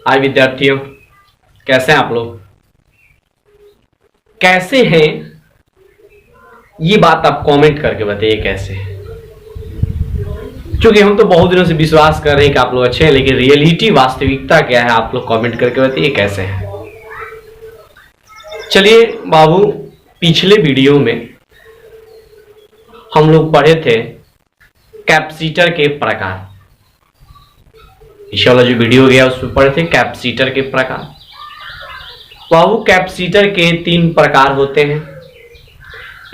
हाय विद्यार्थियों, कैसे हैं आप लोग? कैसे हैं ये बात आप कमेंट करके बताइए कैसे हैं। क्योंकि हम तो बहुत दिनों से विश्वास कर रहे हैं कि आप लोग अच्छे हैं, लेकिन रियलिटी वास्तविकता क्या है आप लोग कमेंट करके बताइए कैसे हैं। चलिए बाबू, पिछले वीडियो में हम लोग पढ़े थे कैपेसिटर के प्रकार। पिछले वाला जो वीडियो गया उसमें पढ़े थे कैपेसिटर के प्रकार। बाबू, कैपेसिटर के 3 प्रकार होते हैं।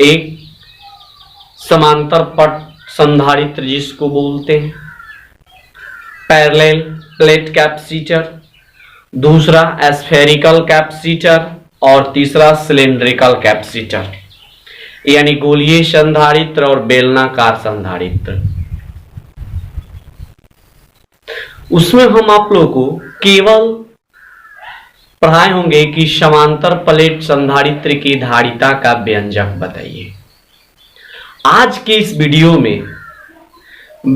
एक समांतर पट संधारित्र जिसको बोलते हैं, पैरेलल प्लेट कैपेसिटर। दूसरा स्फेरिकल कैपेसिटर और तीसरा सिलेंड्रिकल कैपेसिटर, यानी गोलीय संधारित्र और बेलनाकार संधारित्र। उसमें हम आप लोगों को केवल पढ़ाए होंगे कि समांतर प्लेट संधारित्र की धारिता का व्यंजक बताइए। आज के इस वीडियो में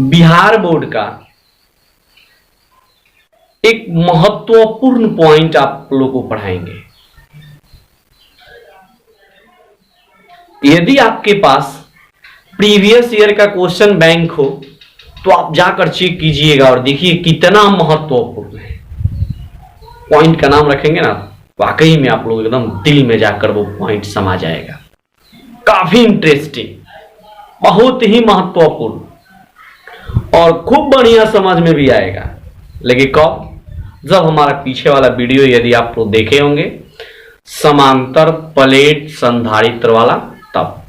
बिहार बोर्ड का एक महत्वपूर्ण पॉइंट आप लोगों को पढ़ाएंगे। यदि आपके पास प्रीवियस ईयर का क्वेश्चन बैंक हो तो आप जाकर चेक कीजिएगा और देखिए कितना महत्वपूर्ण है। पॉइंट का नाम रखेंगे ना, वाकई में आप लोग एकदम दिल में जाकर वो पॉइंट समा जाएगा। काफी इंटरेस्टिंग, बहुत ही महत्वपूर्ण और खूब बढ़िया समझ में भी आएगा। लेकिन कब? जब हमारा पीछे वाला वीडियो यदि आप लोग देखे होंगे समांतर प्लेट संधारित्र वाला, तब।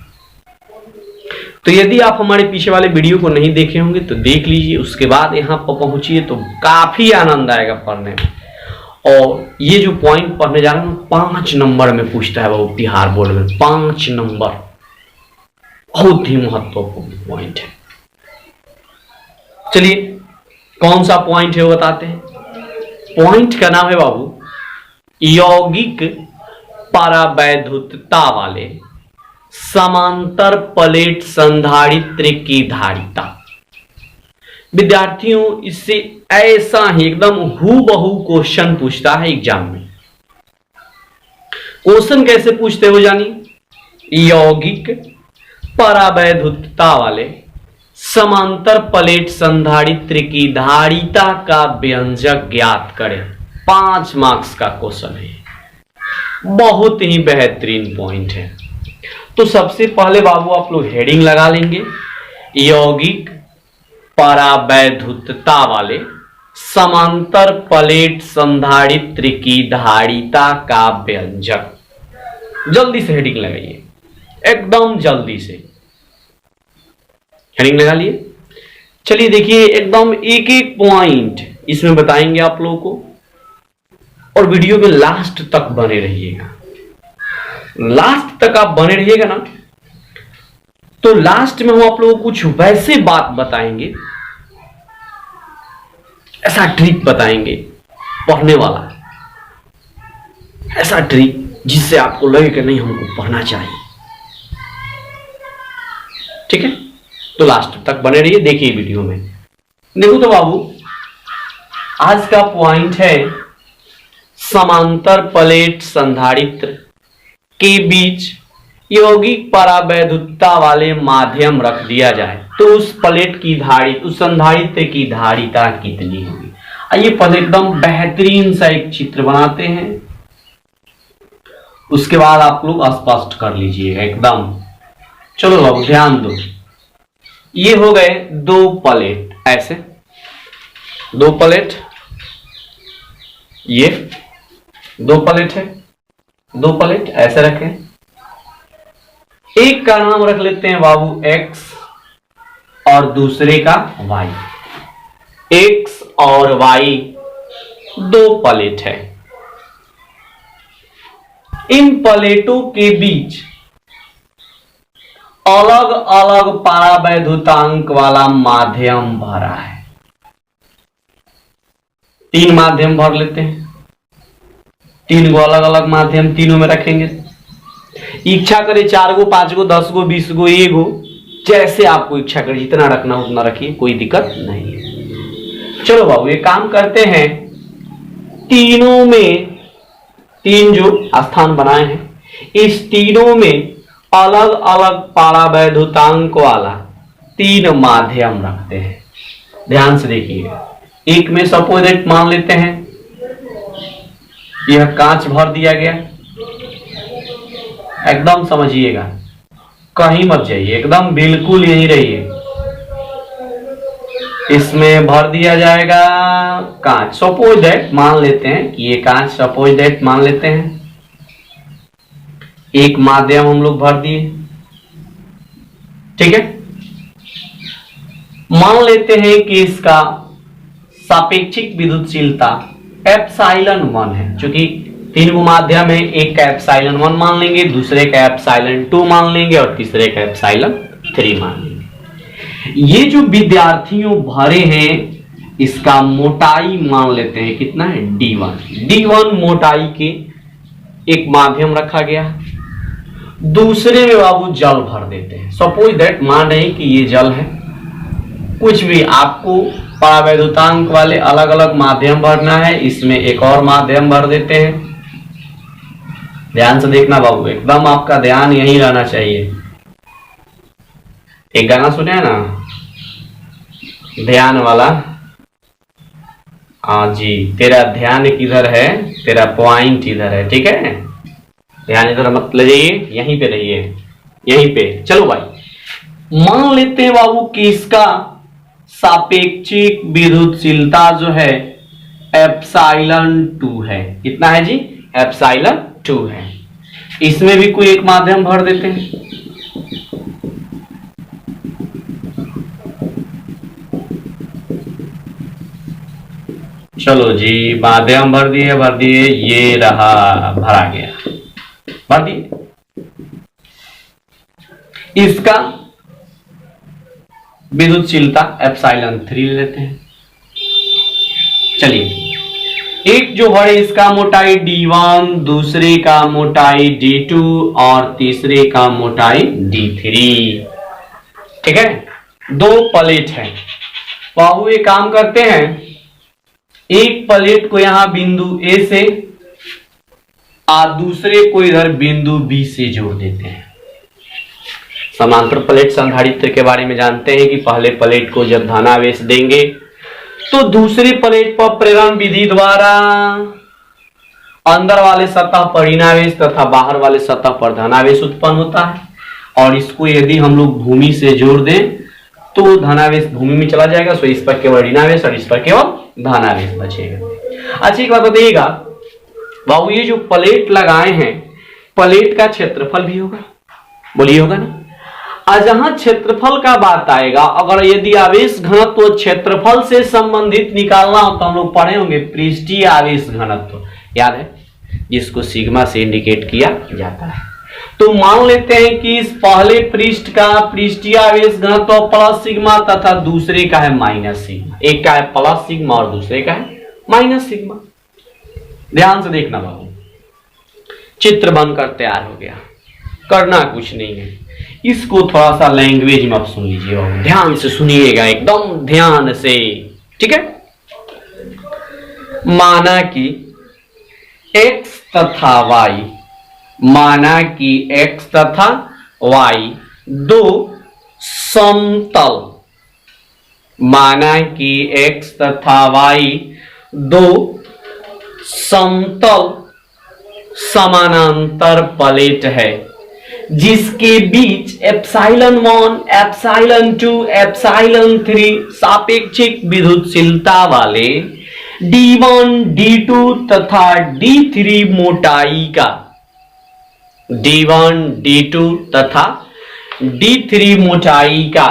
तो यदि आप हमारे पीछे वाले वीडियो को नहीं देखे होंगे तो देख लीजिए, उसके बाद यहां पर पहुंचिए तो काफी आनंद आएगा पढ़ने में। और ये जो पॉइंट पढ़ने जा रहे हैं 5 नंबर में पूछता है वो बिहार बोर्ड में, 5 नंबर। बहुत ही महत्वपूर्ण पॉइंट है। चलिए कौन सा पॉइंट है वो बताते हैं। पॉइंट का नाम है बाबू यौगिक परावैद्युतता वाले समांतर प्लेट संधारित्र की धारिता। विद्यार्थियों, इससे ऐसा ही एकदम हूबहू क्वेश्चन पूछता है एग्जाम में। क्वेश्चन कैसे पूछते हो जानी? यौगिक परावैद्युतता वाले समांतर प्लेट संधारित्र की धारिता का व्यंजक ज्ञात करें। 5 मार्क्स का क्वेश्चन है, बहुत ही बेहतरीन पॉइंट है। तो सबसे पहले बाबू आप लोग हेडिंग लगा लेंगे, यौगिक परावैद्युतता वाले समांतर प्लेट संधारित्र की धारिता का व्यंजक। जल्दी से हेडिंग लगाइए, एकदम जल्दी से हेडिंग लगा लिए। चलिए देखिए, एकदम एक एक पॉइंट इसमें बताएंगे आप लोगों को, और वीडियो में लास्ट तक बने रहिएगा। लास्ट तक आप बने रहिएगा ना, तो लास्ट में हम आप लोगों को कुछ वैसे बात बताएंगे, ऐसा ट्रिक बताएंगे पढ़ने वाला, ऐसा ट्रिक जिससे आपको लगे कि नहीं हमको पढ़ना चाहिए। ठीक है, तो लास्ट तक बने रहिए, देखिए वीडियो में। देखो तो बाबू, आज का पॉइंट है समांतर प्लेट संधारित्र के बीच यौगिक परावैद्युतता वाले माध्यम रख दिया जाए तो उस प्लेट की धारिता, उस संधारित्र की धारिता कितनी होगी। आइए पहले एकदम बेहतरीन सा एक चित्र बनाते हैं, उसके बाद आप लोग स्पष्ट कर लीजिएगा एकदम। चलो लोग ध्यान दो, ये हो गए 2 प्लेट, ऐसे 2 प्लेट, ये 2 प्लेट है, 2 प्लेट ऐसे रखें। एक का नाम रख लेते हैं बाबू x और दूसरे का y। x और y 2 प्लेट है। इन प्लेटों के बीच अलग अलग परावैद्युतांक वाला माध्यम भरा है। 3 माध्यम भर लेते हैं, 3 गो अलग अलग माध्यम तीनों में रखेंगे। इच्छा करे 4 गो, 5 गो, 10 गो, 20 गो, 1 गो, जैसे आपको इच्छा करे जितना रखना उतना रखिए, कोई दिक्कत नहीं है। चलो बाबू ये काम करते हैं, तीनों में, तीन जो स्थान बनाए हैं, इस तीनों में अलग अलग पारावैद्युतांक वाला तीन माध्यम रखते हैं। ध्यान से देखिए, एक में सपोज दैट मान लेते हैं यह कांच भर दिया गया, एकदम समझिएगा, कहीं मत जाइए, एकदम बिल्कुल यहीं रहिए। इसमें भर दिया जाएगा कांच, सपोज दैट मान लेते हैं कि ये कांच, सपोज दैट मान लेते हैं एक माध्यम हम लोग भर दिए, ठीक है। मान लेते हैं कि इसका सापेक्षिक विद्युतशीलता एप्सिलॉन 1 है, क्योंकि तीन गो माध्यम है, एक का एप्सिलॉन 1 मान लेंगे, दूसरे का एप्सिलॉन 2 मान लेंगे और तीसरे का एप्सिलॉन 3 मान लेंगे। ये जो विद्यार्थियों भरे हैं, इसका मोटाई मान लेते हैं कितना है, D1 मोटाई के एक माध्यम रखा गया। दूसरे में बाबू जल भर देते हैं, सपोज दैट मान रहे हैं कि ये जल है, कुछ भी आपको परावैद्युतांक वाले अलग अलग माध्यम भरना है, इसमें एक और माध्यम भर देते हैं। ध्यान से देखना बाबू, एकदम आपका ध्यान यहीं रहना चाहिए। एक गाना सुने ना, ध्यान वाला, हाँ जी, तेरा ध्यान किधर है, तेरा पॉइंट इधर है, ठीक है। ध्यान इधर मत ले जाइए, यहीं पे रहिए, यहीं पे। चलो भाई, मान लेते हैं बाबू कि इसका सापेक्षिक विद्युतशीलता जो है एप्सिलॉन 2 है। कितना है जी, एप्सिलॉन 2 है। इसमें भी कोई एक माध्यम भर देते हैं, चलो जी, माध्यम भर दिए, ये रहा, भरा गया, भर दिए। इसका विद्युतशीलता एप्सिलॉन 3 लेते हैं। चलिए, एक जो है इसका मोटाई D1, दूसरे का मोटाई D2 और तीसरे का मोटाई D3, ठीक है। दो प्लेट है बाबू, ये काम करते हैं, एक प्लेट को यहां बिंदु A से और दूसरे को इधर बिंदु B से जोड़ देते हैं। समांतर प्लेट संधारित्र के बारे में जानते हैं कि पहले प्लेट को जब धनावेश देंगे तो दूसरी प्लेट पर प्रेरण विधि द्वारा अंदर वाले सतह पर ऋणावेश तथा बाहर वाले सतह पर धनावेश उत्पन्न होता है, और इसको यदि हम लोग भूमि से जोड़ दें तो धनावेश भूमि में चला जाएगा, सो इस पर केवल ऋणावेश और इस पर केवल धनावेश बचेगा। अच्छी एक बात बताइएगा बाबू, ये जो प्लेट लगाए हैं, प्लेट का क्षेत्रफल भी होगा, बोलिए होगा ना। आज जहां क्षेत्रफल का बात आएगा, अगर यदि आवेश घनत्व क्षेत्रफल से संबंधित निकालना हो तो हम लोग पढ़े होंगे पृष्ठीय आवेश घनत्व, याद है, जिसको सिग्मा से इंडिकेट किया जाता है। तो मान लेते हैं कि इस पहले पृष्ठ का पृष्ठीय आवेश घनत्व प्लस सिग्मा तथा दूसरे का है माइनस सिग्मा, एक का है प्लस सिग्मा और दूसरे का है माइनस सिग्मा। ध्यान से देखना बाबू, चित्र बनकर तैयार हो गया, करना कुछ नहीं है, इसको थोड़ा सा लैंग्वेज में आप सुन लीजिए बाबू, ध्यान से सुनिएगा, एकदम ध्यान से, ठीक है। माना कि x तथा y, माना कि x तथा y दो समतल, माना कि x तथा y दो समतल समानांतर प्लेट है, जिसके बीच एप्सिलॉन 1, एप्सिलॉन 2, एप्सिलॉन 3 सापेक्षिक विद्युतशीलता वाले D1, D2 तथा D3 मोटाई का, D1, D2 तथा D3 मोटाई का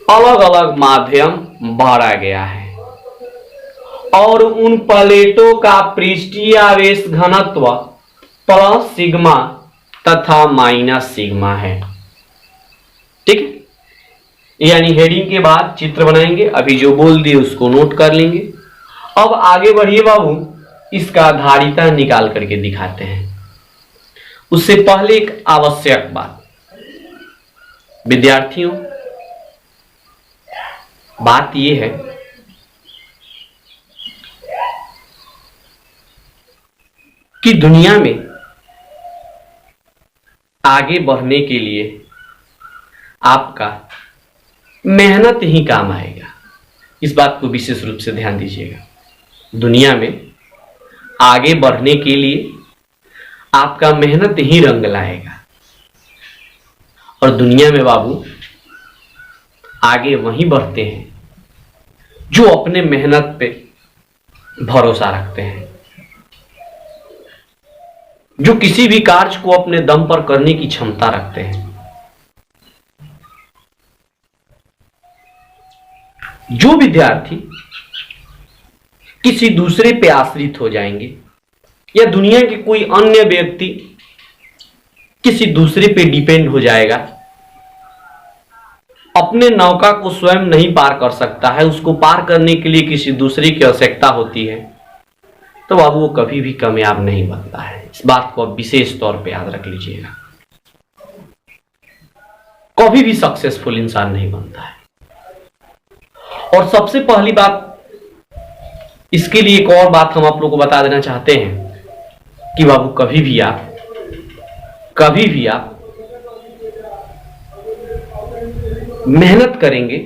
अलग अलग माध्यम भरा गया है, और उन प्लेटों का पृष्ठीय आवेश घनत्व प्लस सिग्मा तथा माइनस सिग्मा है, ठीक है। यानी हेडिंग के बाद चित्र बनाएंगे, अभी जो बोल दिए उसको नोट कर लेंगे। अब आगे बढ़िए बाबू, इसका धारिता निकाल करके दिखाते हैं। उससे पहले एक आवश्यक बात, विद्यार्थियों, बात यह है कि दुनिया में आगे बढ़ने के लिए आपका मेहनत ही काम आएगा। इस बात को विशेष रूप से ध्यान दीजिएगा। दुनिया में आगे बढ़ने के लिए आपका मेहनत ही रंग लाएगा। और दुनिया में बाबू आगे वहीं बढ़ते हैं जो अपने मेहनत पे भरोसा रखते हैं, जो किसी भी कार्य को अपने दम पर करने की क्षमता रखते हैं। जो विद्यार्थी किसी दूसरे पे आश्रित हो जाएंगे या दुनिया के कोई अन्य व्यक्ति किसी दूसरे पे डिपेंड हो जाएगा, अपने नौका को स्वयं नहीं पार कर सकता है, उसको पार करने के लिए किसी दूसरे की आवश्यकता होती है, तो बाबू वो कभी भी कामयाब नहीं बनता है। इस बात को आप विशेष तौर पे याद रख लीजिएगा। कभी भी सक्सेसफुल इंसान नहीं बनता है। और सबसे पहली बात, इसके लिए एक और बात हम आप लोगों को बता देना चाहते हैं कि बाबू कभी भी आप मेहनत करेंगे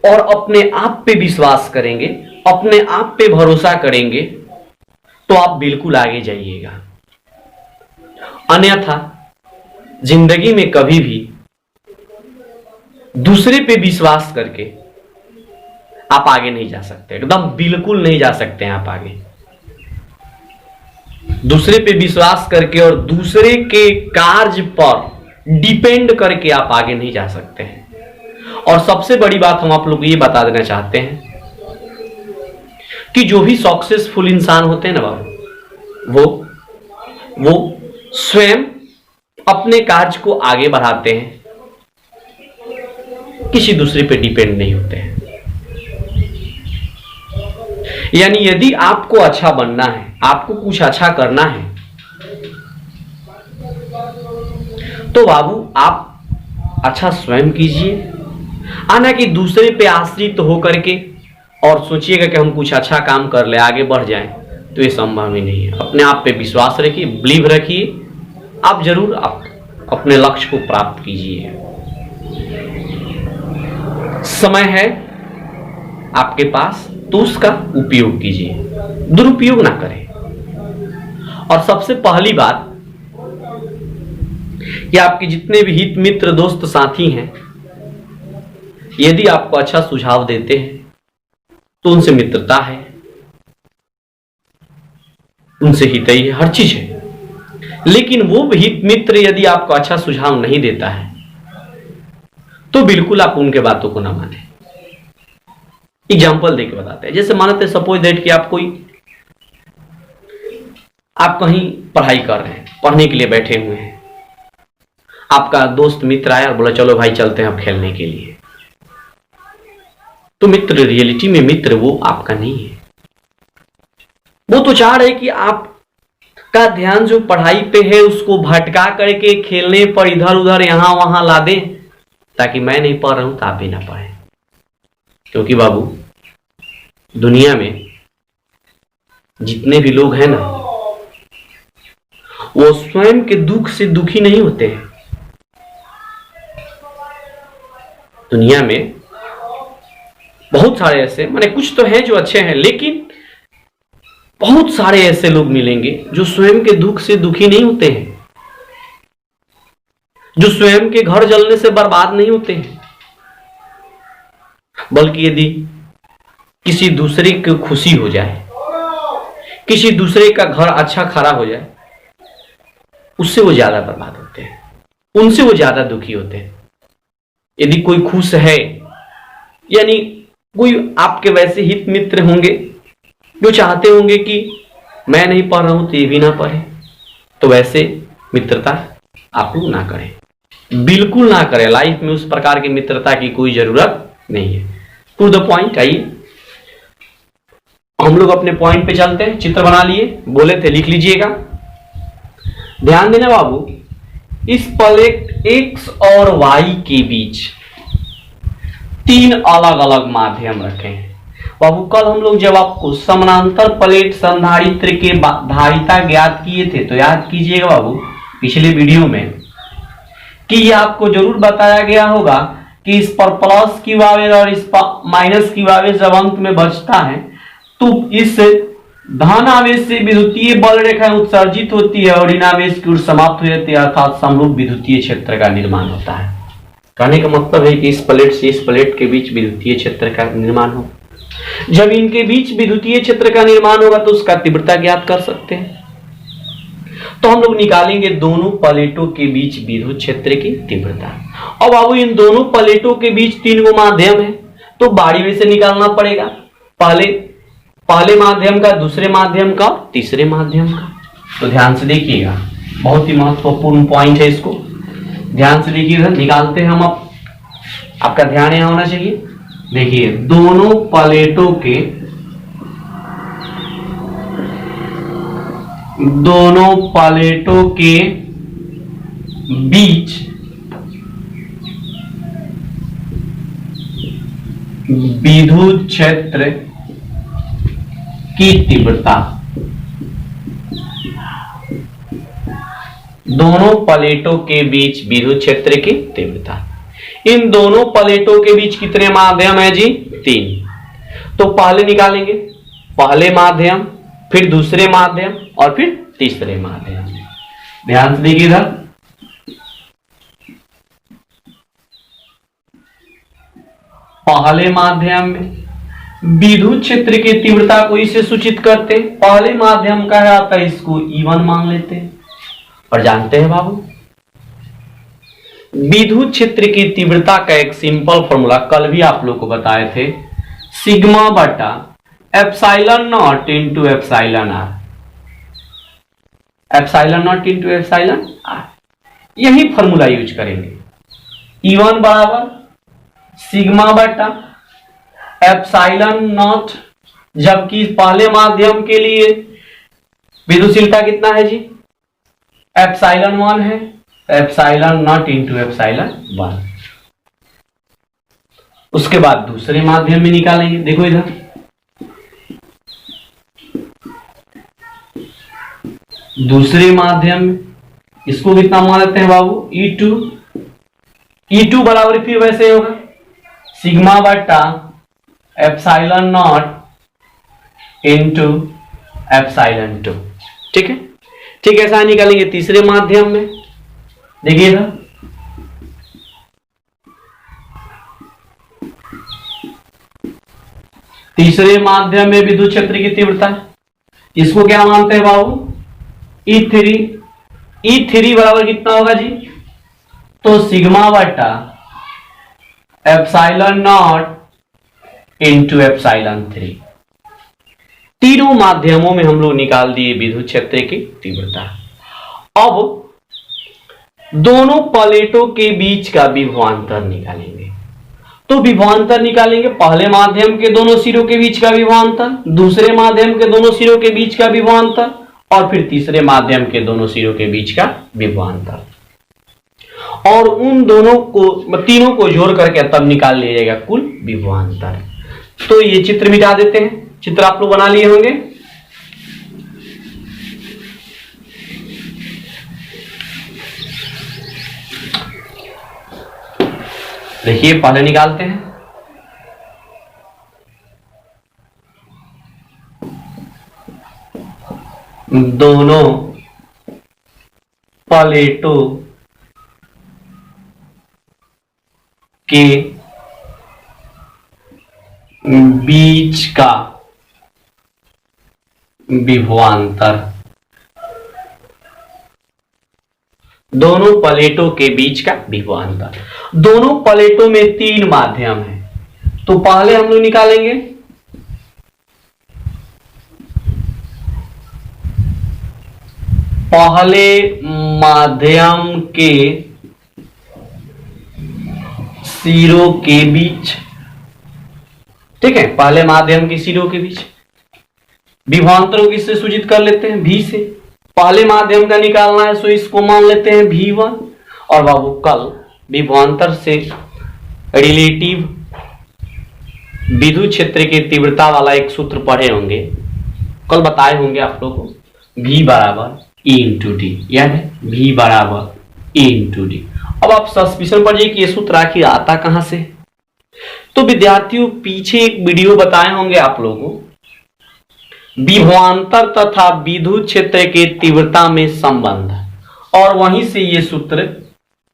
और अपने आप पे विश्वास करेंगे, अपने आप पे भरोसा करेंगे, तो आप बिल्कुल आगे जाइएगा। अन्यथा जिंदगी में कभी भी दूसरे पे विश्वास करके आप आगे नहीं जा सकते, एकदम बिल्कुल नहीं जा सकते हैं आप आगे। दूसरे पे विश्वास करके और दूसरे के कार्य पर डिपेंड करके आप आगे नहीं जा सकते हैं। और सबसे बड़ी बात हम आप लोग को ये बता देना चाहते हैं कि जो भी सक्सेसफुल इंसान होते हैं ना बाबू, वो स्वयं अपने कार्य को आगे बढ़ाते हैं, किसी दूसरे पे डिपेंड नहीं होते हैं। यानी यदि आपको अच्छा बनना है, आपको कुछ अच्छा करना है, तो बाबू आप अच्छा स्वयं कीजिए, आना कि दूसरे पे आश्रित होकर के और सोचिएगा कि हम कुछ अच्छा काम कर ले, आगे बढ़ जाएं, तो ये संभव ही नहीं है। अपने आप पे विश्वास रखिए, बिलीव रखिए, आप जरूर आप अपने लक्ष्य को प्राप्त कीजिए। समय है आपके पास, तो उसका उपयोग कीजिए, दुरुपयोग ना करें। और सबसे पहली बात कि आपके जितने भी हित मित्र दोस्त साथी हैं, यदि आपको अच्छा सुझाव देते हैं तो उनसे मित्रता है, उनसे हितैषी है, हर चीज है। लेकिन वो हित मित्र यदि आपको अच्छा सुझाव नहीं देता है तो बिल्कुल आप उनके बातों को ना माने। एग्जाम्पल देके बताते हैं। जैसे मानते हैं सपोज दैट कि आप कहीं पढ़ाई कर रहे हैं, पढ़ने के लिए बैठे हुए हैं, आपका दोस्त मित्र आया और बोला चलो भाई चलते हैं अब खेलने के लिए। तो मित्र रियलिटी में मित्र वो आपका नहीं है। वो तो चाह रहे कि आपका ध्यान जो पढ़ाई पे है उसको भटका करके खेलने पर इधर उधर यहां वहां ला दें, ताकि मैं नहीं पढ़ रहा हूं तो आप भी ना पढ़ें। क्योंकि बाबू दुनिया में जितने भी लोग हैं ना, वो स्वयं के दुख से दुखी नहीं होते हैं। दुनिया में बहुत सारे ऐसे, माने कुछ तो हैं जो अच्छे हैं, लेकिन बहुत सारे ऐसे लोग मिलेंगे जो स्वयं के दुख से दुखी नहीं होते हैं, जो स्वयं के घर जलने से बर्बाद नहीं होते हैं, बल्कि यदि किसी दूसरे की खुशी हो जाए, किसी दूसरे का घर अच्छा खड़ा हो जाए, उससे वो ज्यादा बर्बाद होते हैं, उनसे वो ज्यादा दुखी होते हैं। यदि कोई खुश है, यानी कोई आपके वैसे हित मित्र होंगे जो चाहते होंगे कि मैं नहीं पढ़ रहा हूं तो ये भी ना पढ़े, तो वैसे मित्रता आप लोग ना करें, बिल्कुल ना करें। लाइफ में उस प्रकार की मित्रता की कोई जरूरत नहीं है। टू द पॉइंट आइए, हम लोग अपने पॉइंट पे चलते हैं। चित्र बना लिए, बोले थे लिख लीजिएगा। ध्यान देना बाबू, इस प्लेट एक्स और वाई के बीच तीन अलग अलग माध्यम रखे हैं। बाबू कल हम लोग जब आपको समानांतर प्लेट संधारित्र के धारिता ज्ञात किए थे तो याद कीजिएगा बाबू पिछले वीडियो में कि ये आपको जरूर बताया गया होगा कि इस पर प्लस क्यू आवेश और इस पर माइनस क्यू आवेश जब अंत में बचता है तो इस धन आवेश से विद्युतीय बल रेखा उत्सर्जित होती है और इन आवेश की ओर समाप्त हो जाती है, अर्थात समरूप विद्युतीय क्षेत्र का निर्माण होता है। कहने का मतलब है कि इस प्लेट से इस प्लेट के बीच विद्युतीय क्षेत्र का निर्माण हो। जब इनके बीच विद्युतीय क्षेत्र का निर्माण होगा तो उसका तीव्रता ज्ञात कर सकते हैं। तो हम लोग निकालेंगे दोनों प्लेटों के बीच विद्युत क्षेत्र की तीव्रता। अब बाबू इन दोनों प्लेटों के बीच 3 गो माध्यम है तो बारी में से निकालना पड़ेगा, पहले माध्यम का, दूसरे माध्यम का, तीसरे माध्यम का। तो ध्यान से देखिएगा, बहुत ही महत्वपूर्ण पॉइंट है, इसको ध्यान से देखिएगा। निकालते हैं हम। अब आपका ध्यान यहां होना चाहिए। देखिए दोनों प्लेटों के बीच विद्युत क्षेत्र की तीव्रता, दोनों प्लेटों के बीच विद्युत क्षेत्र की तीव्रता। इन दोनों प्लेटों के बीच कितने माध्यम है जी? 3। तो पहले निकालेंगे, पहले माध्यम, फिर दूसरे माध्यम और फिर तीसरे माध्यम। ध्यान से देखिए इधर, पहले माध्यम में विद्युत क्षेत्र की तीव्रता को इसे सूचित करते, पहले माध्यम का है आता है, इसको E1 मान लेते हैं। और जानते हैं बाबू विद्युत क्षेत्र की तीव्रता का एक सिंपल फॉर्मूला कल भी आप लोग को बताए थे, सिग्मा बटा epsilon naught into epsilon r, epsilon naught into epsilon r, यही फॉर्मूला यूज करेंगे। E1 बराबर सिग्मा बटा एप्सिलॉन नॉट, जबकि पहले माध्यम के लिए विद्युतशीलता कितना है जी? एप्सिलॉन 1 है, एप्सिलॉन नॉट इंटू एप्सिलॉन 1। उसके बाद दूसरे माध्यम में निकालेंगे। देखो इधर दूसरे माध्यम में इसको कितना मान लेते हैं बाबू? E2 बराबर फिर वैसे होगा सिग्मा बटा एप्सिलॉन नॉट इंटू एप्सिलॉन 2। ठीक है, ठीक ऐसा निकालेंगे तीसरे माध्यम में। देखिएगा तीसरे माध्यम में विद्युत क्षेत्र की तीव्रता, इसको क्या मानते हैं बाबू? E3 बराबर कितना होगा जी? तो सिग्मा बटा एप्सिलॉन नॉट इंटू एप्सिलॉन 3। तीनों माध्यमों में हम लोग निकाल दिए विद्युत क्षेत्र की तीव्रता। अब दोनों प्लेटों के बीच का विभवांतर निकालेंगे। तो विभवांतर निकालेंगे, पहले माध्यम के दोनों सिरों के बीच का विभवांतर, दूसरे माध्यम के दोनों सिरों के बीच का विभवांतर और फिर तीसरे माध्यम के दोनों सिरों के बीच का विभवांतर, और उन दोनों को, तीनों को जोड़ करके तब निकाल लिया जाएगा कुल विभवांतर। तो ये चित्र मिटा देते हैं, चित्र आप लोग बना लिए होंगे। देखिए पहले निकालते हैं। दोनों प्लेटों के बीच का विभवांतर, दोनों प्लेटों के बीच का विभवांतर। दोनों प्लेटों में 3 माध्यम है, तो पहले हम लोग निकालेंगे पहले माध्यम के सिरों के बीच। ठीक है, पहले माध्यम के सिरों के बीच विभवांतर को किससे सूचित कर लेते हैं? V से। पहले माध्यम का निकालना है, सो इसको मान लेते हैं V1। और बाबू कल विभवांतर से रिलेटिव विद्युत क्षेत्र की तीव्रता वाला एक सूत्र पढ़े होंगे, कल बताए होंगे आप लोगों को, V बराबर E इंटू डी, याद है V बराबर E इंटू डी। अब आप सस्पिशन पर जाइए कि ये सूत्र आखिर आता कहां से। तो विद्यार्थियों पीछे एक वीडियो बताए होंगे आप लोगों, विभवांतर तथा विद्युत क्षेत्र के तीव्रता में संबंध, और वहीं से ये सूत्र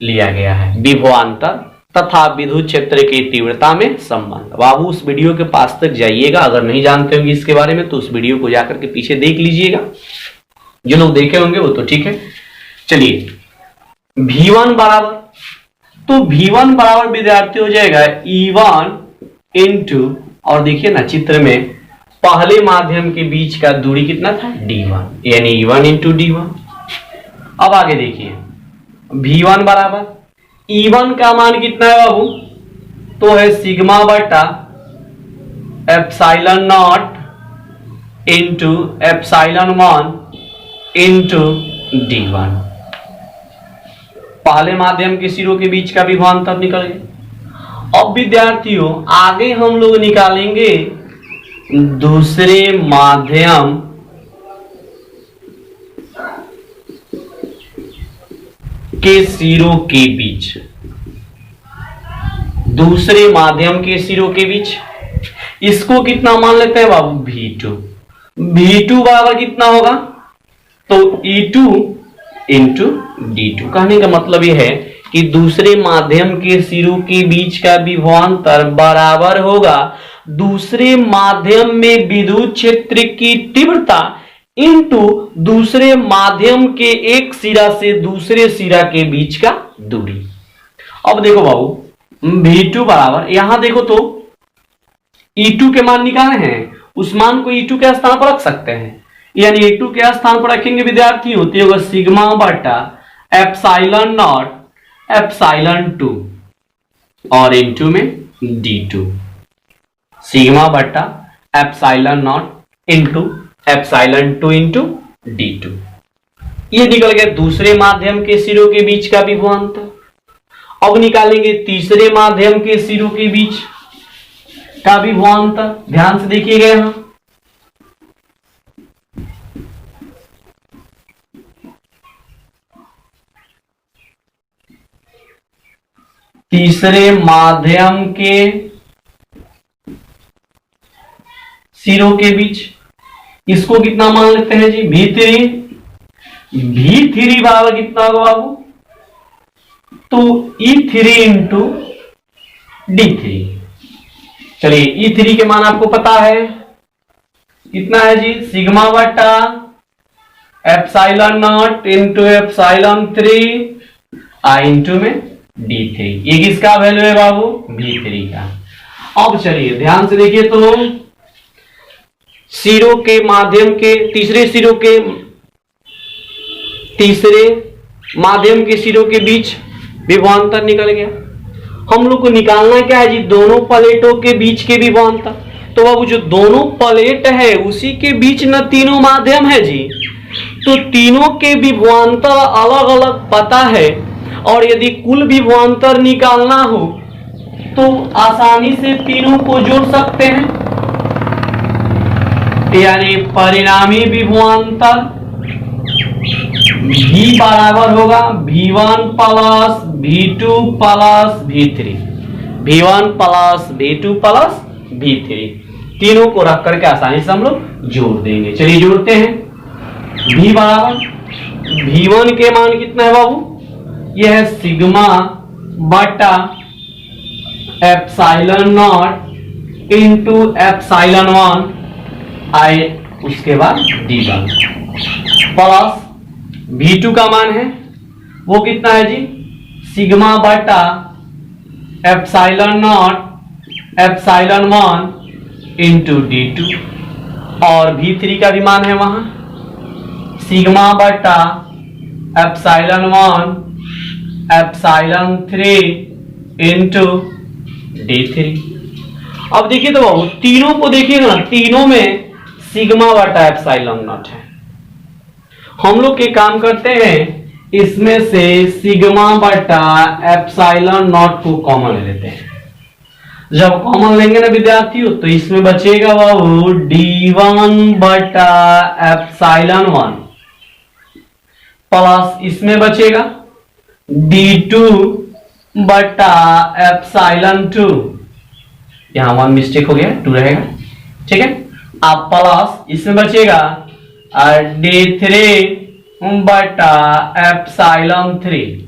लिया गया है, विभवांतर तथा विद्युत क्षेत्र की तीव्रता में संबंध। बाबू उस वीडियो के पास तक जाइएगा, अगर नहीं जानते होंगे इसके बारे में तो उस वीडियो को जाकर के पीछे देख लीजिएगा, जो लोग देखे होंगे वो तो ठीक है। चलिए V1 बराबर, तो V1 बराबर विद्यार्थी हो जाएगा E1 इंटू, और देखिए ना चित्र में पहले माध्यम के बीच का दूरी कितना था D1, यानी E1 इंटू D1। अब आगे देखिए V1 बराबर E1 का मान कितना है बाबू, तो है सिग्मा बटा epsilon naught into epsilon 1 into D1। पहले माध्यम के सिरों के बीच का विभवांतर निकल गया। अब विद्यार्थियों आगे हम लोग निकालेंगे दूसरे माध्यम के सिरों के बीच, दूसरे माध्यम के सिरों के बीच, इसको कितना मान लेते हैं बाबू V2। V2 बराबर कितना होगा, तो E2 इंटू D2। कहने का मतलब यह है कि दूसरे माध्यम के सिरों के बीच का विभवांतर बराबर होगा दूसरे माध्यम में विद्युत क्षेत्र की तीव्रता इंटू दूसरे माध्यम के एक सिरा से दूसरे सिरा के बीच का दूरी। अब देखो बाबू V2 बराबर, यहां देखो तो E2 के मान निकाले हैं, उस मान को E2 के स्थान पर रख सकते हैं, यानी E2 के स्थान पर रखेंगे विद्यार्थी होती होगा सिग्मा बटा एप्सिलॉन नॉट एप्सिलॉन 2 और इंटू में D2, सिग्मा बटा epsilon naught into epsilon 2 into D2। ये निकल गया दूसरे माध्यम के सिरों के बीच का विभवांतर। अब निकालेंगे तीसरे माध्यम के सिरों के बीच का विभवांतर, ध्यान से देखिएगा यहां तीसरे माध्यम के सिरों के बीच, इसको कितना मान लेते हैं जी V3। V3 बराबर कितना होगा बाबू, तो E3 इंटू D3। चलिए E3 के मान आपको पता है कितना है जी, सिग्मा बटा एप्सिलॉन नॉट इंटू एप्सिलॉन 3 आई इंटू में D3। ये किसका वैल्यू है बाबू, V3 का। अब चलिए ध्यान से देखिए तो सिरों के माध्यम के तीसरे माध्यम के सिरों के बीच विभवांतर निकल गया। हम लोग को निकालना क्या है जी, दोनों प्लेटों के बीच के विभवांतर। तो बाबू जो दोनों प्लेट है उसी के बीच न तीनों माध्यम है जी, तो तीनों के विभवांतर अलग अलग पता है, और यदि कुल विभवांतर निकालना हो तो आसानी से तीनों को जोड़ सकते हैं, यानी परिणामी विभवांतर V बराबर होगा V1 plus V2 plus V3, V1 plus V2 plus V3। तीनों को रख करके आसानी से हम लोग जोड़ देंगे। चलिए जोड़ते हैं। V बराबर V1 के मान कितना है बाबू, यह है सिग्मा बटा एप्सिलॉन नॉट इंटू एप्सिलॉन 1 आई, उसके बाद D1 प्लस V2 का मान है वो कितना है जी, सिग्मा बटा epsilon not epsilon 1 into D2, और V3 का भी मान है वहां सिग्मा बटा एप्सिलॉन 1 एप्सिलॉन 3 इंटू D3। अब देखिए तो बाबू तीनों को देखिएगा ना, तीनों में सिग्मा बटा एप्सिलॉन नॉट है। हम लोग के काम करते हैं, इसमें से सिग्मा बटा एप्सिलॉन नॉट को कॉमन ले लेते हैं। जब कॉमन लेंगे ना विद्यार्थियों तो इसमें बचेगा बाबू d1 बटा एप्सिलॉन 1 प्लस इसमें बचेगा d2 बटा एप्सिलॉन 2। यहां 1 मिस्टेक हो गया, 2 रहेगा, ठीक है। अब प्लस इसमें बचेगा d3 बटा एप्सिलॉन 3।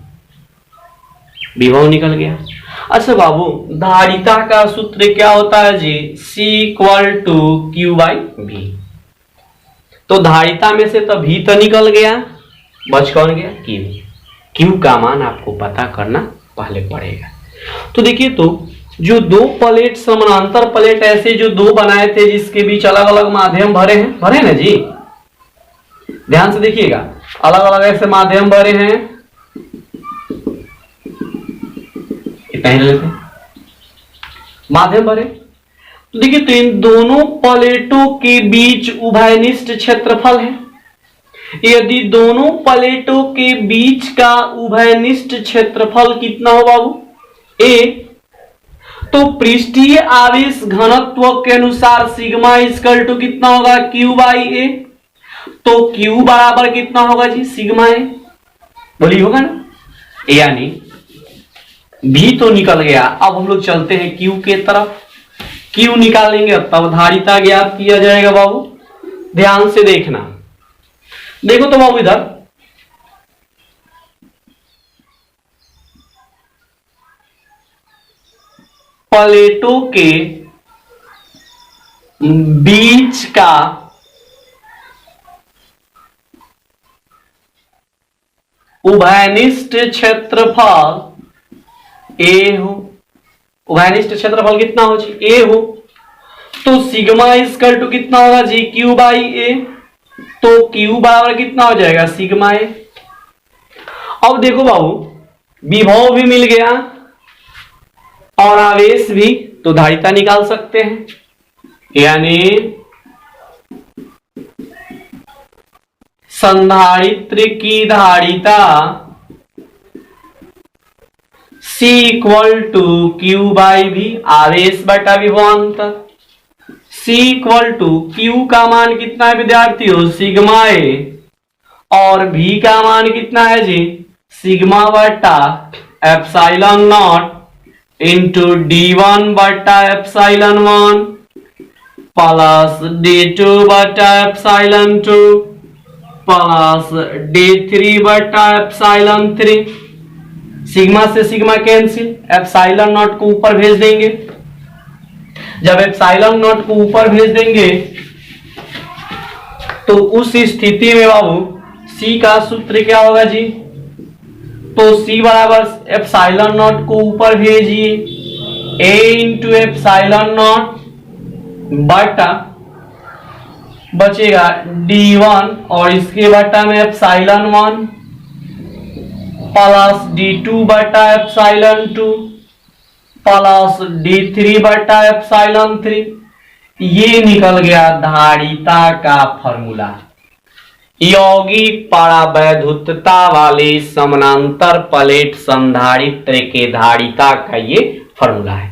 विभव निकल गया। अच्छा बाबू, धारिता का सूत्र क्या होता है जी? C equal to q by V. तो धारिता में से तो भी तो निकल गया, बच कौन गया? क्यू। क्यू का मान आपको पता करना पहले पड़ेगा। तो देखिए, तो जो दो प्लेट समानांतर प्लेट ऐसे जो दो बनाए थे जिसके बीच अलग अलग माध्यम भरे ना जी, ध्यान से देखिएगा, अलग अलग ऐसे माध्यम भरे हैं, इतना लेते हैं माध्यम भरे। तो देखिए, तो इन दोनों प्लेटों के बीच उभयनिष्ठ क्षेत्रफल है। यदि दोनों प्लेटों के बीच का उभयनिष्ठ क्षेत्रफल कितना हो बाबू? ए, तो पृष्ठीय आवेश घनत्व के अनुसार सिग्मा इक्वल टू कितना होगा? क्यू बाई ए। तो क्यू बराबर कितना होगा जी? सिग्मा ए। बोली होगा ना, यानी भी तो निकल गया। अब हम लोग चलते हैं क्यू के तरफ। क्यू निकालेंगे तब धारिता ज्ञात किया जाएगा बाबू। ध्यान से देखना, देखो तो बाबू, इधर प्लेटों के बीच का उभयनिष्ठ क्षेत्रफल ए हो। उभयनिष्ठ क्षेत्रफल कितना हो जी? ए हो। तो सिग्मा इक्वल टू कितना होगा जी? क्यू बाई ए। तो क्यू बराबर कितना हो जाएगा? सिग्मा ए। अब देखो बाबू, विभव भी मिल गया और आवेश भी, तो धारिता निकाल सकते हैं। यानी संधारित्र की धारिता C equal to q by V, आवेश बटा विभवांतर। C इक्वल टू क्यू का मान कितना है विद्यार्थियों? सिग्मा ए। और V का मान कितना है जी? सिग्मा बटा एप्सिलॉन नॉट इंटू d1 बटा एप्सिलॉन 1 प्लस d2 बटा एप्सिलॉन 2 प्लस d3 बटा एप्सिलॉन 3। सिग्मा से सिग्मा कैंसिल, एप्सिलॉन नॉट को ऊपर भेज देंगे। जब एप्सिलॉन नॉट को ऊपर भेज देंगे तो उस स्थिति में बाबू C का सूत्र क्या होगा जी? तो C बराबर एप्सिलॉन नॉट को ऊपर भेजिए, A इंटू एप्सिलॉन नॉट बटा बचेगा d1 और इसके बटा में एप्सिलॉन 1 प्लस d2 बटा एप्सिलॉन 2 प्लस d3 बटा एप्सिलॉन 3। ये निकल गया धारिता का फॉर्मूला। यौगिक परावैद्युतता वाले समानांतर प्लेट संधारित्र के धारिता का ये फॉर्मूला है।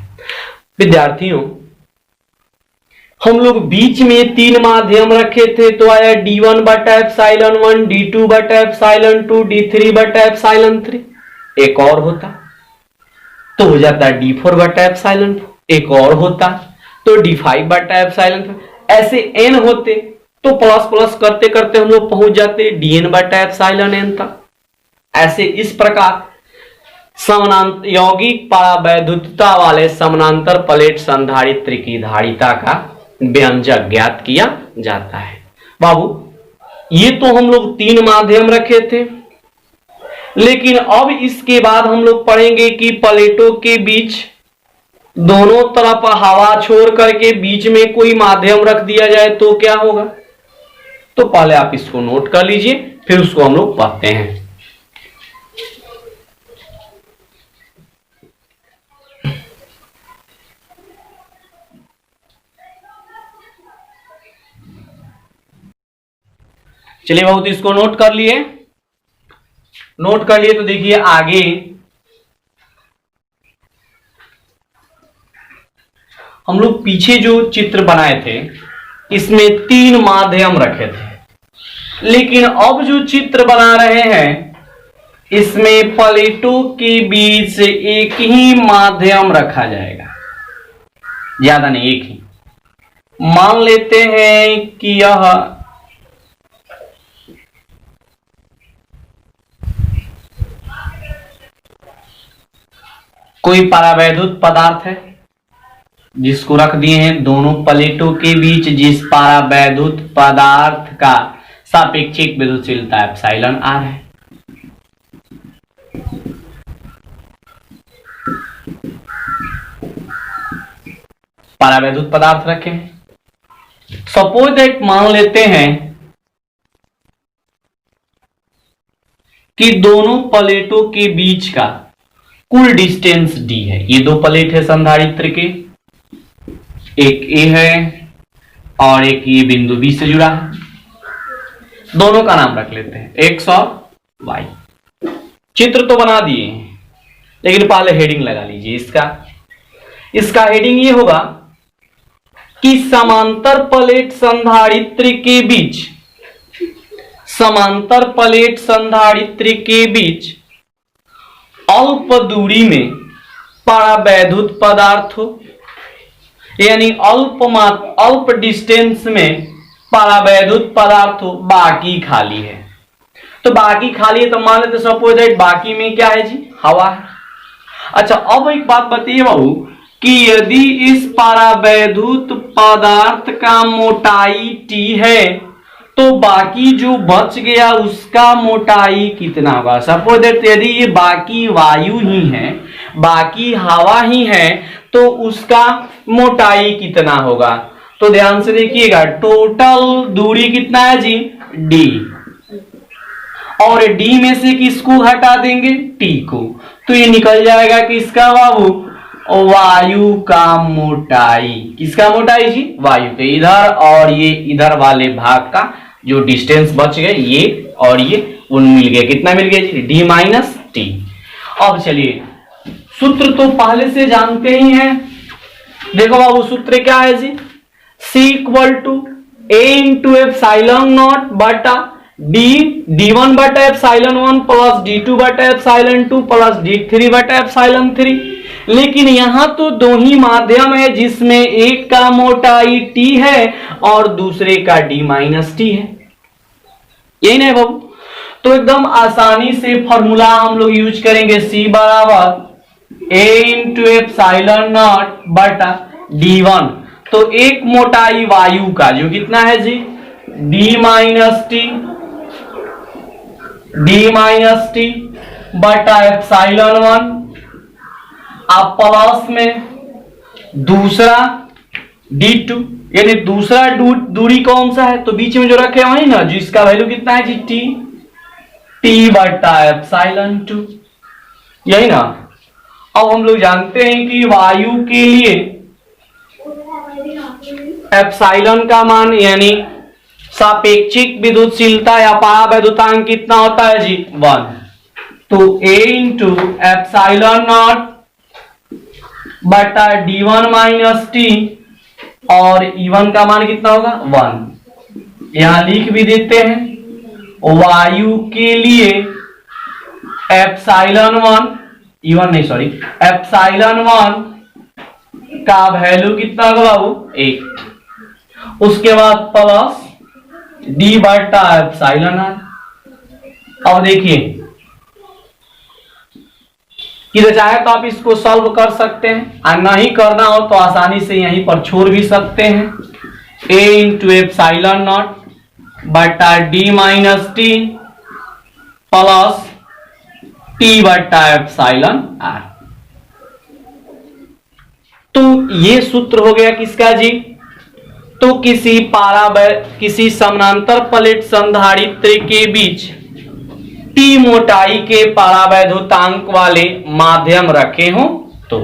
विद्यार्थियों, हम लोग बीच में तीन माध्यम रखे थे, तो आया d1 बटा एप्सिलॉन 1, d2 बटा एप्सिलॉन 2, d3 बटा एप्सिलॉन 3। एक और होता तो हो जाता d4 बटा एप्सिलॉन 4। एक और होता तो d5 बटा एप्सिलॉन 5। ऐसे n होते तो प्लस प्लस करते करते हम लोग पहुंच जाते dn बटा एप्सिलॉन n तक। ऐसे इस प्रकार समानांतर यौगिक परावैद्युतता वाले समानांतर प्लेट संधारित्र की धारिता का व्यंजक ज्ञात किया जाता है। बाबू, ये तो हम लोग तीन माध्यम रखे थे, लेकिन अब इसके बाद हम लोग पढ़ेंगे कि प्लेटों के बीच दोनों तरफ हवा छोड़ करके बीच में कोई माध्यम रख दिया जाए तो क्या होगा। तो पहले आप इसको नोट कर लीजिए, फिर उसको हम लोग पढ़ते हैं। चलिए बहुत, इसको नोट कर लिए। नोट कर लिए तो देखिए आगे हम लोग पीछे जो चित्र बनाए थे इसमें 3 माध्यम रखे थे, लेकिन अब जो चित्र बना रहे हैं इसमें प्लेटों के बीच एक ही माध्यम रखा जाएगा, ज्यादा नहीं, एक ही। मान लेते हैं कि यह कोई परावैद्युत पदार्थ है जिसको रख दिए हैं दोनों प्लेटों के बीच, जिस परावैद्युत पदार्थ का सापेक्षिक विद्युतशीलता एप्सिलॉन आर है। परावैद्युत पदार्थ रखे हैं। सपोज दैट मान लेते हैं कि दोनों प्लेटों के बीच का कुल डिस्टेंस d है। ये 2 प्लेट है संधारित्र के, एक ए है और एक ये बिंदु बी से जुड़ा है। दोनों का नाम रख लेते हैं x और y। चित्र तो बना दिए हैं, लेकिन पहले हेडिंग लगा लीजिए। इसका हेडिंग ये होगा कि समांतर प्लेट संधारित्र के बीच, समांतर प्लेट संधारित्र के बीच अल्प दूरी में परावैद्युत पदार्थ हो, यानी अल्प डिस्टेंस में परावैद्युत पदार्थ हो, बाकी खाली है। तो बाकी खाली है तो मान लेते सपोज दैट बाकी में क्या है जी, हवा है। अच्छा, अब एक बात बताइए बाबू कि यदि इस परावैद्युत पदार्थ का मोटाई t है तो बाकी जो बच गया उसका मोटाई कितना होगा। सपोज दैट यदि ये बाकी वायु ही है, बाकी हवा ही है, तो उसका मोटाई कितना होगा। तो ध्यान से देखिएगा, टोटल दूरी कितना है जी, d, और d में से किसको हटा देंगे, t को, तो ये निकल जाएगा किसका बाबू, वायु का मोटाई। किसका मोटाई जी, वायु के। इधर और ये इधर वाले भाग का जो डिस्टेंस बच गए, ये और ये उन मिल गया, कितना मिल गया जी, d माइनस टी। अब चलिए सूत्र तो पहले से जानते ही हैं। देखो बाबू सूत्र क्या है जी, C equal to A into epsilon naught बटा D1 बटा एप्सिलॉन 1 प्लस D2 बटा एप्सिलॉन 2 प्लस D3 बटा एप्सिलॉन 3। लेकिन यहां तो 2 ही माध्यम है जिसमें एक का मोटाई T है और दूसरे का D माइनस T है, यही नहीं बाबू। तो एकदम आसानी से फॉर्मूला हम लोग यूज करेंगे, C बराबर A इंटू एप्सिलॉन नॉट बटा D1। तो एक मोटाई वायु का जो कितना है जी, D माइनस टी बटा एप्सिलॉन 1, आप प्लस में दूसरा D2, यानी दूसरा दूरी कौन सा है, तो बीच में जो रखे वही ना, जिसका वैल्यू कितना है जी, टी बटा एप्सिलॉन 2, यही ना। अब हम लोग जानते हैं कि वायु के लिए एप्सिलॉन का मान यानी सापेक्षिक विद्युतशीलता या परावैद्युतांक कितना होता है जी, 1। तो A इंटू एप्सिलॉन नॉट बटा D1 माइनस टी, और E1 का मान कितना होगा, 1। यहां लिख भी देते हैं, वायु के लिए एप्सिलॉन 1, E1 नहीं सॉरी, एप्सिलॉन 1 का वैल्यू कितना होगा बाबू, 1। उसके बाद प्लस D बटा एप्सिलॉन आर। अब देखिए कि चाहे तो आप इसको सॉल्व कर सकते हैं, और नहीं करना हो तो आसानी से यहीं पर छोड़ भी सकते हैं। A इंटू एप्सिलॉन नॉट बटा D minus T plus T बटा एप्सिलॉन आर। तो ये सूत्र हो गया किसका जी, तो किसी समानांतर प्लेट संधारित्र के बीच T मोटाई के परावैद्युतांक वाले माध्यम रखे हो तो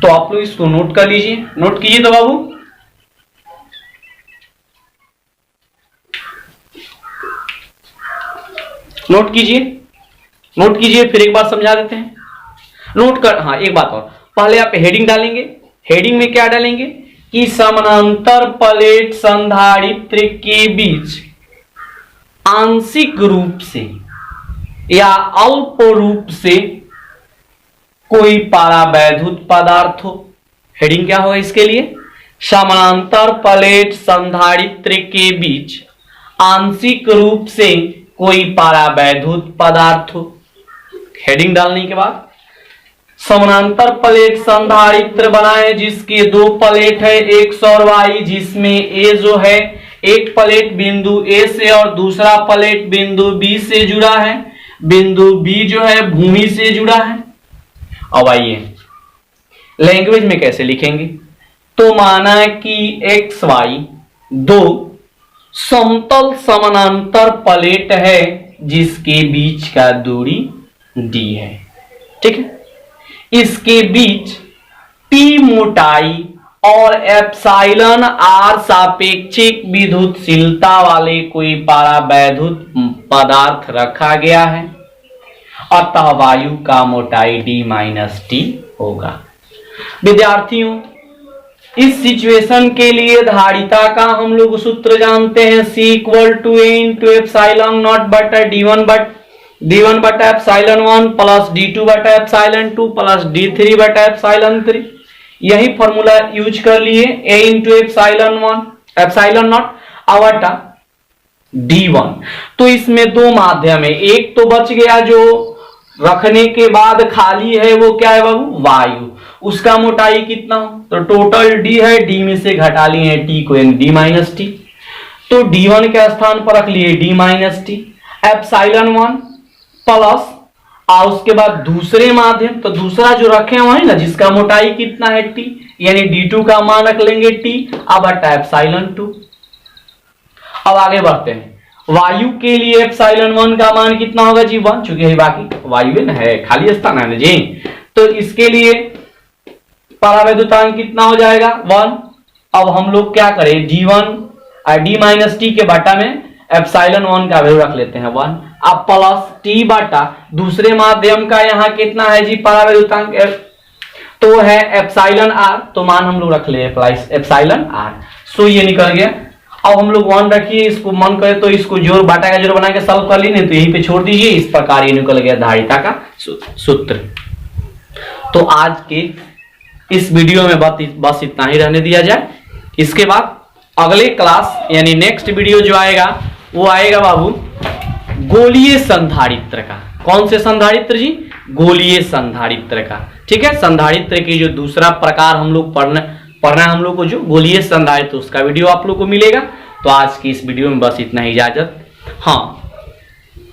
आप लोग इसको नोट कर लीजिए, नोट कीजिए तो बाबू। नोट कीजिए, फिर एक बार समझा देते हैं। नोट कर, हाँ एक बात और, पहले आप हेडिंग डालेंगे, हेडिंग में क्या डालेंगे कि समानांतर प्लेट संधारित्र के बीच आंशिक रूप से या अल्प रूप से कोई पारावैद्युत पदार्थ हो। हेडिंग क्या होगा इसके लिए, समानांतर प्लेट संधारित्र के बीच आंशिक रूप से कोई पारावैद्युत पदार्थ हो। हेडिंग डालने के बाद समानांतर प्लेट संधारित्र बनाए जिसके दो प्लेट है एक्स और वाई, जिसमें ए जो है एक प्लेट बिंदु ए से और दूसरा प्लेट बिंदु बी से जुड़ा है, बिंदु बी जो है भूमि से जुड़ा है। अब आइए लैंग्वेज में कैसे लिखेंगे, तो माना कि एक्स वाई दो समतल समानांतर प्लेट है जिसके बीच का दूरी d है, ठीक है। इसके बीच p मोटाई और एप्सिलॉन r सापेक्षिक विद्युतशीलता वाले कोई पारावैद्युत पदार्थ रखा गया है, अतः वायु का मोटाई d-t होगा। विद्यार्थियों, इस सिचुएशन के लिए धारिता का हम लोग सूत्र जानते हैं, C = A × एप्सिलॉन नॉट बटा d1 बटा एप्सिलॉन 1 प्लस d2 बटा एप्सिलॉन 2 प्लस d3 बटा एप्सिलॉन 3। यही फॉर्मूला यूज कर लिए, A × एप्सिलॉन नॉट बटा d1। तो इसमें दो माध्यम है, एक तो बच गया जो रखने के बाद खाली है, वो क्या है बाबू, वायु। उसका मोटाई कितना हो, तो टोटल d है, d में से घटा लिए t को d-t, तो d1 के स्थान पर रख लिए d-t एप्सिलॉन 1 प्लस और उसके बाद दूसरे माध्यम, तो दूसरा जो रखे हुए हैं ना जिसका मोटाई कितना है t, यानी d2 का मान रख लेंगे t अब बटा एप्सिलॉन 2। अब आगे बढ़ते हैं, वायु के लिए एप्सिलॉन 1 का मान कितना होगा जी 1, चूंकि बाकी वायु है, खाली स्थान है ना जी, तो इसके लिए परावैद्युतांक कितना हो जाएगा 1। अब हम लोग क्या करें, d-t के बटा में एप्सिलॉन 1 का वैल्यू रख लेते हैं 1, अब प्लस t बटा दूसरे माध्यम का यहाँ कितना है जी परावैद्युतांक, तो है एप्सिलॉन r, तो मान हम लोग रख ले एप्सिलॉन r। सो ये निकल गया। अब हम लोग 1 रखिए, इसको मन करे तो इसको जोड़ बाटा का जोड़ बना के सॉल्व कर लेने, तो यहीं पे छोड़ दीजिए। इस प्रकार ये निकल गया धारिता का सूत्र। तो आज के इस वीडियो में बस इतना ही रहने दिया जाए। इसके बाद अगले क्लास यानी नेक्स्ट वीडियो जो आएगा वो आएगा बाबू गोलीय संधारित्र का। कौन से संधारित्र जी, गोलीय संधारित्र का, ठीक है। संधारित्र की जो दूसरा प्रकार हम लोग पढ़ना हम लोग को जो गोलीय संधारित्र, उसका वीडियो आप लोग को मिलेगा। तो आज की इस वीडियो में बस इतना ही इजाजत। हाँ,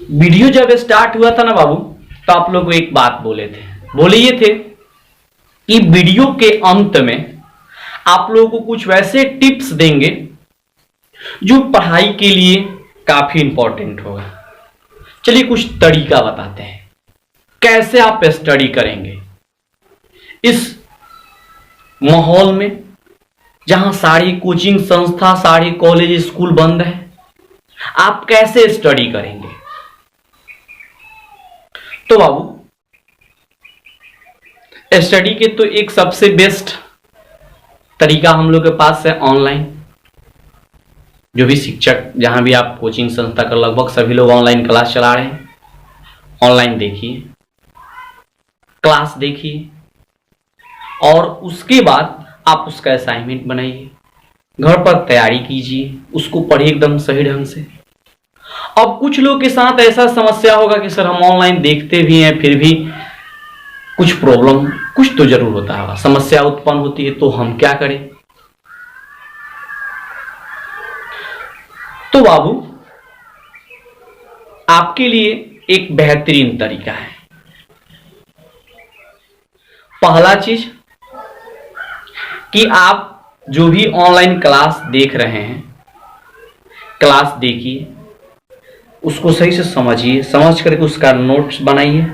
वीडियो जब स्टार्ट हुआ था ना बाबू, तो आप लोग को एक बात बोले ये थे कि वीडियो के अंत में आप लोगों को कुछ वैसे टिप्स देंगे जो पढ़ाई के लिए काफी इंपॉर्टेंट होगा। चलिए कुछ तरीका बताते हैं कैसे आप स्टडी करेंगे इस माहौल में जहां सारी कोचिंग संस्था, सारी कॉलेज, स्कूल बंद है। आप कैसे स्टडी करेंगे, तो बाबू स्टडी के तो एक सबसे बेस्ट तरीका हम लोग के पास है ऑनलाइन। जो भी शिक्षक, जहां भी आप कोचिंग संस्था का लगभग सभी लोग ऑनलाइन क्लास चला रहे हैं। ऑनलाइन देखिए, क्लास देखिए और उसके बाद आप उसका असाइनमेंट बनाइए, घर पर तैयारी कीजिए, उसको पढ़िए एकदम सही ढंग से। अब कुछ लोग के साथ ऐसा समस्या होगा कि सर हम ऑनलाइन देखते भी हैं फिर भी कुछ प्रॉब्लम, कुछ तो जरूर होता है, समस्या उत्पन्न होती है, तो हम क्या करें। तो बाबू आपके लिए एक बेहतरीन तरीका है। पहला चीज कि आप जो भी ऑनलाइन क्लास देख रहे हैं, क्लास देखिए, उसको सही से समझिए, समझ करके उसका नोट्स बनाइए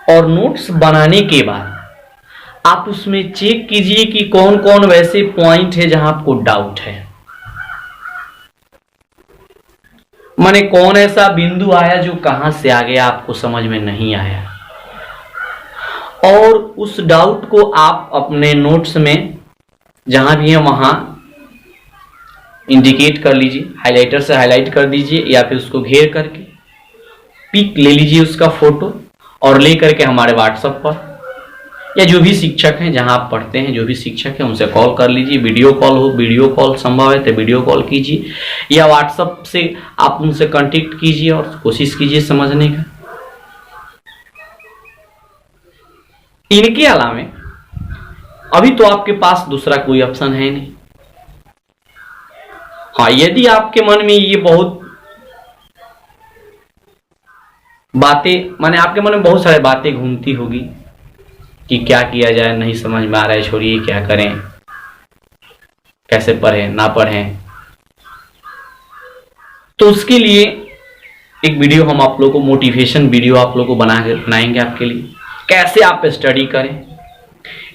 और नोट्स बनाने के बाद आप उसमें चेक कीजिए कि कौन कौन वैसे पॉइंट है जहां आपको डाउट है। माने कौन ऐसा बिंदु आया जो कहां से आ गया आपको समझ में नहीं आया। और उस डाउट को आप अपने नोट्स में जहां भी है वहां इंडिकेट कर लीजिए, हाइलाइटर से हाईलाइट कर दीजिए या फिर उसको घेर करके पिक ले लीजिए उसका फोटो और ले करके हमारे व्हाट्सएप पर या जो भी शिक्षक हैं जहां आप पढ़ते हैं, जो भी शिक्षक हैं उनसे कॉल कर लीजिए। वीडियो कॉल हो, वीडियो कॉल संभव है तो वीडियो कॉल कीजिए या व्हाट्सएप से आप उनसे कांटेक्ट कीजिए और कोशिश कीजिए समझने का। इनके अलावा अभी तो आपके पास दूसरा कोई ऑप्शन है नहीं। हाँ, यदि आपके मन में ये बहुत बातें, माने आपके मन में बहुत सारी बातें घूमती होगी कि क्या किया जाए, नहीं समझ में आ रहा है, छोड़िए क्या करें, कैसे पढ़ें ना पढ़ें, तो उसके लिए एक वीडियो हम आप लोगों को, मोटिवेशन वीडियो आप लोगों को बनाएंगे आपके लिए। कैसे आप स्टडी करें,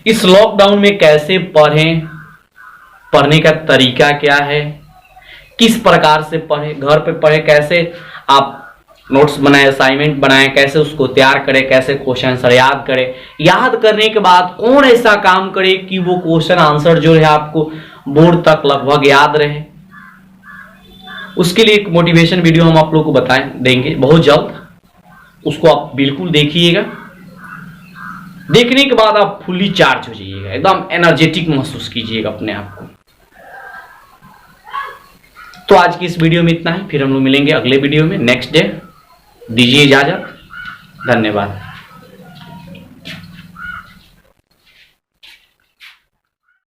इस लॉकडाउन में कैसे पढ़ें, पढ़ने का तरीका क्या है, किस प्रकार से पढ़ें, घर पे पढ़ें, कैसे आप नोट्स बनाएं, असाइनमेंट बनाएं, कैसे उसको तैयार करें, कैसे क्वेश्चन आंसर याद करें, याद करने के बाद कौन ऐसा काम करे कि वो क्वेश्चन आंसर जो है आपको बोर्ड तक लगभग याद रहे। उसके लिए एक मोटिवेशन वीडियो हम आप लोगों को देंगे बहुत जल्द, उसको आप बिल्कुल देखिएगा। देखने के बाद आप फुल्ली चार्ज हो जाइएगा, एकदम एनर्जेटिक महसूस कीजिएगा अपने आप को। तो आज की इस वीडियो में इतना ही, फिर हम लोग मिलेंगे अगले वीडियो में नेक्स्ट डे। दीजिए इजाजत, धन्यवाद।